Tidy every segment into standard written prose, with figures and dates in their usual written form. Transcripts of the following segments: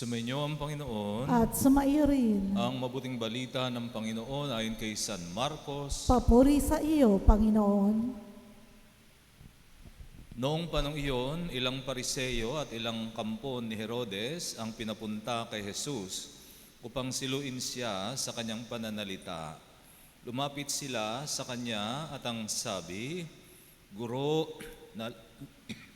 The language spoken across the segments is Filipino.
Sumainyo ang Panginoon. At sumaiyo rin. Ang mabuting balita ng Panginoon ayon kay San Marcos. Papuri sa iyo, Panginoon. Noong panong iyon, ilang pariseyo at ilang kampon ni Herodes ang pinapunta kay Jesus upang siluin siya sa kanyang pananalita. Lumapit sila sa kanya at ang sabi, "Guro,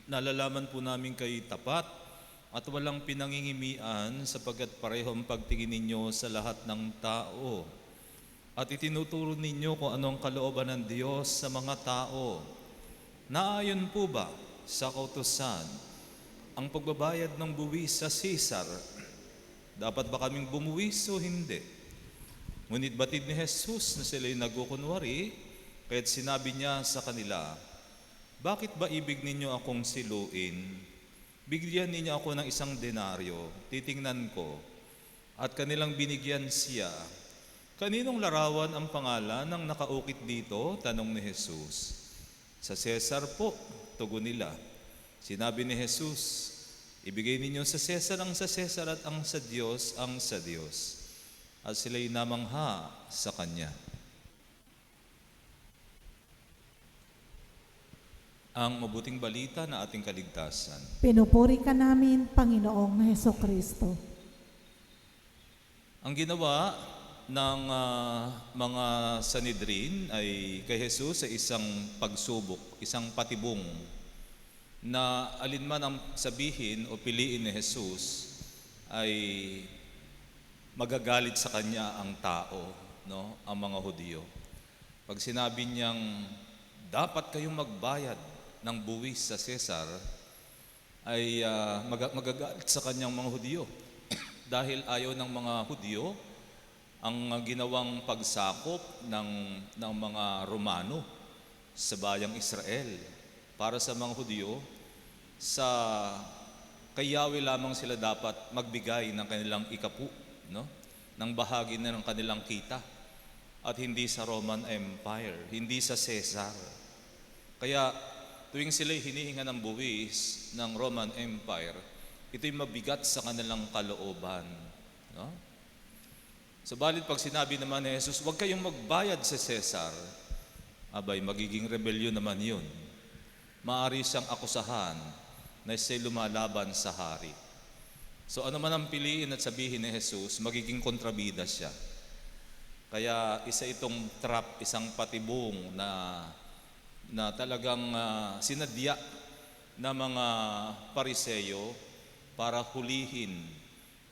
nalalaman po namin kay tapat at walang pinangingimian sapagkat pareho ang pagtingin ninyo sa lahat ng tao. At itinuturo ninyo kung anong kalooban ng Diyos sa mga tao. Naayon po ba sa kautusan ang pagbabayad ng buwis sa Caesar? Dapat ba kaming bumuwis o hindi?" Ngunit batid ni Jesus na sila'y nagkukunwari, kaya't sinabi niya sa kanila, "Bakit ba ibig ninyo akong siluin? Bigyan ninyo ako ng 1 denaryo, titingnan ko." At kanilang binigyan siya. "Kaninong larawan ang pangalan ng nakaukit dito?" tanong ni Jesus. "Sa Cesar po," tugon nila. Sinabi ni Jesus, "Ibigay ninyo sa Cesar ang sa Cesar at ang sa Diyos ang sa Diyos." At sila'y namangha sa kanya. Ang mabuting balita na ating kaligtasan. Pinupuri ka namin, Panginoong Hesukristo. Ang ginawa ng mga Sanhedrin ay kay Jesus ay isang pagsubok, isang patibong na alinman ang sabihin o piliin ni Jesus ay magagalit sa kanya ang tao, no? Ang mga Hudyo. Pag sinabi niyang dapat kayong magbayad ng buwis sa Cesar, ay magagalit sa kanyang mga Hudyo dahil ayaw ng mga Hudyo ang ginawang pagsakop ng mga Romano sa bayang Israel. Para sa mga Hudyo, kay Yahweh lamang sila dapat magbigay ng kanilang ikapu, no? Ng bahagi na ng kanilang kita, at hindi sa Roman Empire, hindi sa Caesar. Kaya tuwing sila'y hinihinga ng buwis ng Roman Empire, ito'y mabigat sa kanilang kalooban, no? Subalit pag sinabi naman ni Jesus, "Huwag kayong magbayad sa Cesar," abay, magiging rebelyon naman yun. Maaari siyang akusahan na siya'y lumalaban sa hari. So ano man ang piliin at sabihin ni Jesus, magiging kontrabida siya. Kaya isa itong trap, isang patibong na talagang sinadya na mga pariseyo para hulihin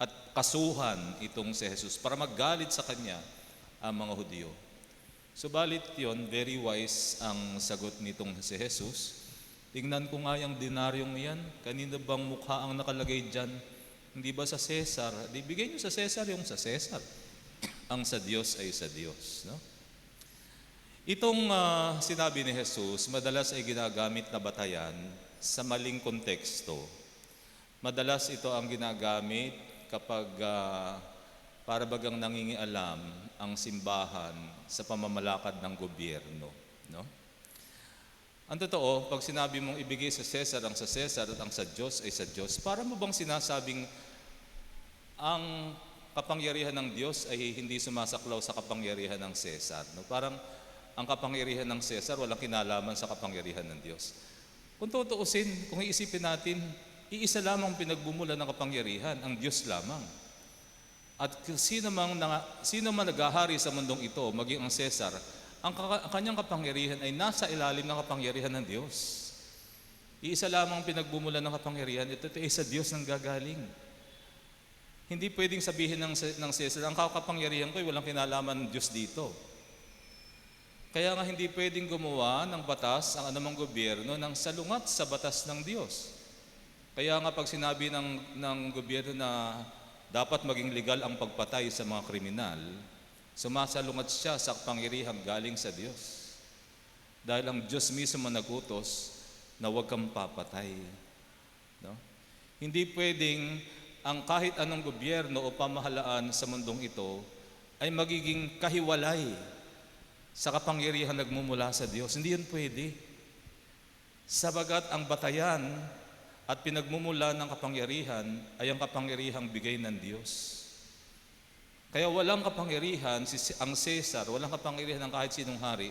at kasuhan itong si Jesus, para maggalit sa kanya ang mga Hudyo. Subalit yon, very wise ang sagot nitong si Jesus. "Tingnan ko nga yung denaryong yan, kanino bang mukha ang nakalagay dyan? Hindi ba sa Cesar? Di bigay niyo sa Cesar yung sa Cesar. Ang sa Diyos ay sa Diyos." No? Itong sinabi ni Jesus, madalas ay ginagamit na batayan sa maling konteksto. Madalas ito ang ginagamit kapag para bagang nangingialam ang simbahan sa pamamalakad ng gobyerno. No? Ang totoo, pag sinabi mong ibigay sa Cesar ang sa Cesar at ang sa Diyos ay sa Diyos, para mo bang sinasabing ang kapangyarihan ng Diyos ay hindi sumasaklaw sa kapangyarihan ng Cesar? No? Parang ang kapangyarihan ng Cesar walang kinalaman sa kapangyarihan ng Diyos. Kung tutuusin, kung iisipin natin, iisa lamang pinagbumulan ng kapangyarihan, ang Diyos lamang. At sino man naghahari sa mundong ito, maging ang Cesar, ang kanyang kapangyarihan ay nasa ilalim ng kapangyarihan ng Diyos. Iisa lamang pinagbumulan ng kapangyarihan, ito ay sa Diyos nang gagaling. Hindi pwedeng sabihin ng Cesar, ang kapangyarihan ko ay walang kinalaman ng Diyos dito. Kaya nga hindi pwedeng gumawa ng batas ang anumang gobyerno nang salungat sa batas ng Diyos. Kaya nga pag sinabi ng gobyerno na dapat maging legal ang pagpatay sa mga kriminal, sumasalungat siya sa kapangyarihang galing sa Diyos. Dahil ang Diyos mismo nagutos na huwag kang papatay. No? Hindi pwedeng ang kahit anong gobyerno o pamahalaan sa mundong ito ay magiging kahiwalay sa kapangyarihan nagmumula sa Diyos. Hindi yun pwede. Sabagat ang batayan At pinagmumula ng kapangyarihan ay ang kapangyarihang bigay ng Diyos. Kaya walang kapangyarihan ang Caesar, walang kapangyarihan ng kahit sinong hari,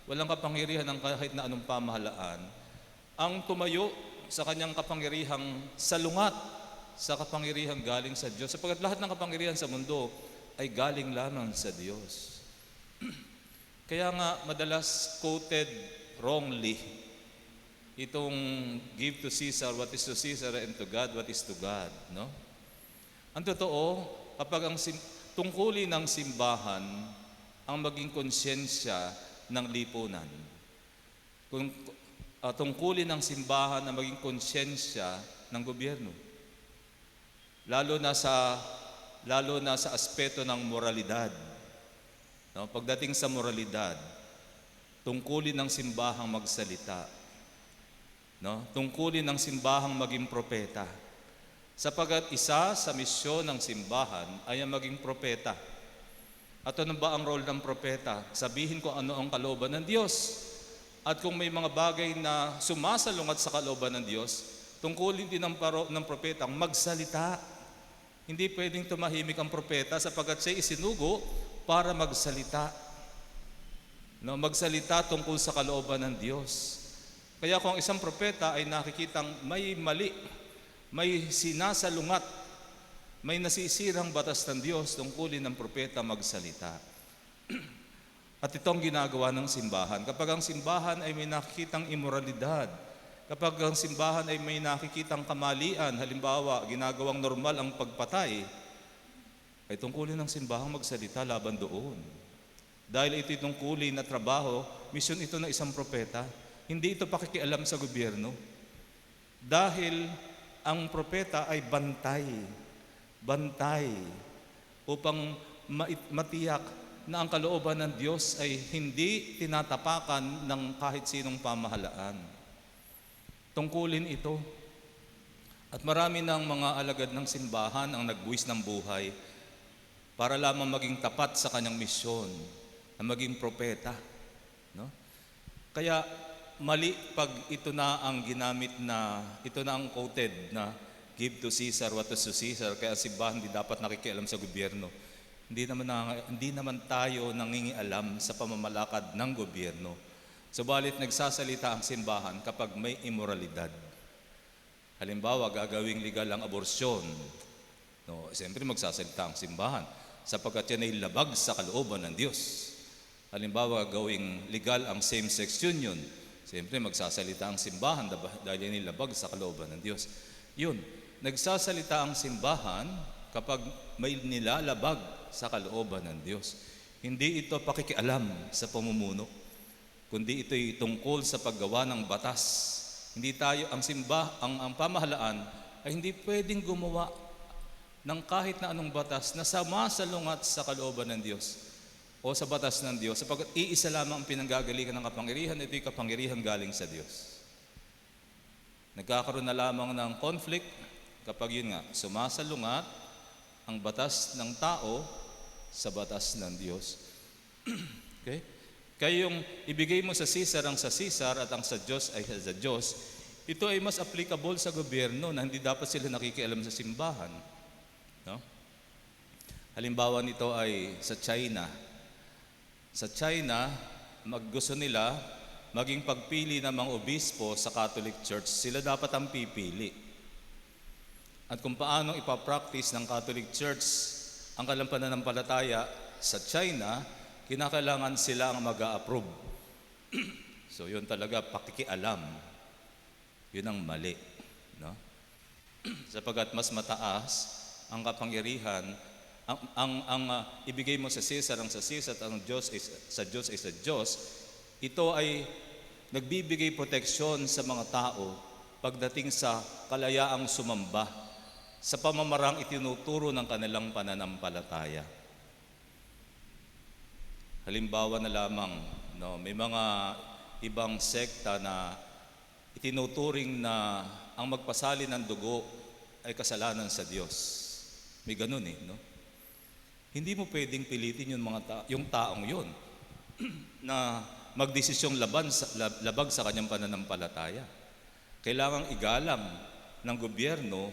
walang kapangyarihan ng kahit na anong pamahalaan ang tumayo sa kanyang kapangyarihang salungat sa kapangyarihang galing sa Diyos. Sapagkat lahat ng kapangyarihan sa mundo ay galing lamang sa Diyos. Kaya nga madalas quoted wrongly itong give to Caesar what is to Caesar and to God what is to God, no? Ang totoo, kapag ang tungkulin ng simbahan ang maging konsyensya ng lipunan, kung tungkulin ng simbahan na maging konsyensya ng gobyerno, lalo na sa aspeto ng moralidad, no? Pagdating sa moralidad, tungkulin ng simbahang magsalita, no? Tungkulin ng simbahang maging propeta, sapagat isa sa misyon ng simbahan ay ang maging propeta. At ano ba ang role ng propeta? Sabihin ko ano ang kalooban ng Diyos. At kung may mga bagay na sumasalungat sa kalooban ng Diyos, tungkulin din ng propeta ang magsalita. Hindi pwedeng tumahimik ang propeta sapagat siya isinugo para magsalita, no? Magsalita tungkol sa kalooban ng Diyos. Kaya kung isang propeta ay nakikitang may mali, may sinasalungat, may nasisirang batas ng Diyos, tungkulin ng propeta magsalita. At ito ang ginagawa ng simbahan. Kapag ang simbahan ay may nakikitang immoralidad, kapag ang simbahan ay may nakikitang kamalian, halimbawa, ginagawang normal ang pagpatay, ay tungkulin ng simbahang magsalita laban doon. Dahil ito tungkulin na trabaho, misyon ito na isang propeta. Hindi ito pakikialam sa gobyerno. Dahil ang propeta ay bantay upang matiyak na ang kalooban ng Diyos ay hindi tinatapakan ng kahit sinong pamahalaan. Tungkulin ito. At marami ng mga alagad ng simbahan ang nagbuwis ng buhay para lamang maging tapat sa kanyang misyon na maging propeta, no? Kaya mali pag ito na ang ginamit na, ito na ang quoted na give to Caesar what is to Caesar, kaya simbahan hindi dapat nakikialam sa gobyerno. Hindi naman tayo nangingialam sa pamamalakad ng gobyerno. Subalit nagsasalita ang simbahan kapag may immoralidad. Halimbawa, gagawing legal ang aborsyon, no? Siyempre magsasalita ang simbahan sapagkat yan ay labag sa kalooban ng Diyos. Halimbawa, gawing legal ang same-sex union, siyempre magsasalita ang simbahan dahil yan ay labag sa kalooban ng Diyos. Yun, nagsasalita ang simbahan kapag may nilalabag sa kalooban ng Diyos. Hindi ito pakikialam sa pamumuno, kundi ito'y tungkol sa paggawa ng batas. Hindi tayo, ang pamahalaan ay hindi pwedeng gumawa ng kahit na anong batas na sumasalungat sa kalooban ng Diyos o sa batas ng Diyos, sapagkat iisa lamang ang pinanggagalingan ng kapangyarihan, ito'y kapangyarihan galing sa Diyos. Nagkakaroon na lamang ng conflict kapag yun nga, sumasalungat ang batas ng tao sa batas ng Diyos. Okay? Kaya yung ibigay mo sa Caesar ang sa Caesar at ang sa Diyos ay sa Diyos, ito ay mas applicable sa gobyerno na hindi dapat sila nakikialam sa simbahan. No? Halimbawa nito ay sa China. Sa China, gusto nila maging pagpili ng mga obispo sa Catholic Church, sila dapat ang pipili. At kung paano ipapractice ng Catholic Church ang kalampanampalataya sa China, kinakailangan sila ang mag-a-approve. So yun talaga, pakikialam. Yun ang mali, no? Sapagat mas mataas ang kapangyarihan, ibigay mo sa Caesar ang sa Caesar at ang Diyos sa Diyos ay sa Diyos. Ito ay nagbibigay proteksyon sa mga tao pagdating sa kalayaang sumamba sa pamamarang itinuturo ng kanilang pananampalataya. Halimbawa na lamang, no, may mga ibang sekta na itinuturing na ang magpasali ng dugo ay kasalanan sa Diyos. May ganun no? Hindi mo pwedeng pilitin yung taong yun na magdesisyong labag sa kanyang pananampalataya. Kailangang igalang ng gobyerno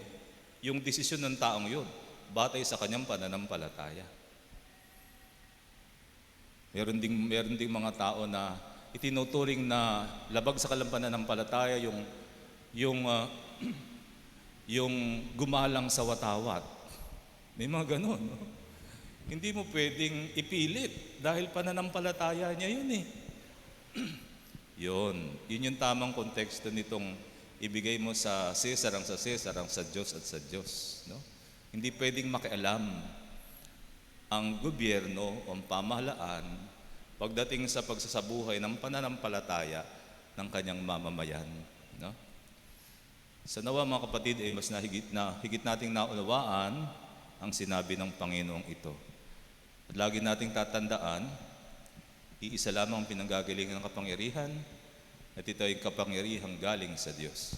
yung desisyon ng taong yun, batay sa kanyang pananampalataya. Meron ding mga tao na itinuturing na labag sa kanilang pananampalataya yung ah, yung gumalang sa watawat. May mga ganon, no? Hindi mo pwedeng ipilit dahil pananampalataya niya yun eh. Yun yung tamang konteksto nitong ibigay mo sa Cesar ang sa Diyos at sa Diyos, no? Hindi pwedeng makialam ang gobyerno o ang pamahalaan pagdating sa pagsasabuhay ng pananampalataya ng kanyang mamamayan, no? Sa nawa mga kapatid, mas higit nating naunawaan ang sinabi ng Panginoong ito. At lagi nating tatandaan, iisa lamang pinanggagalingan ng kapangyarihan at ito ay kapangyarihang galing sa Diyos.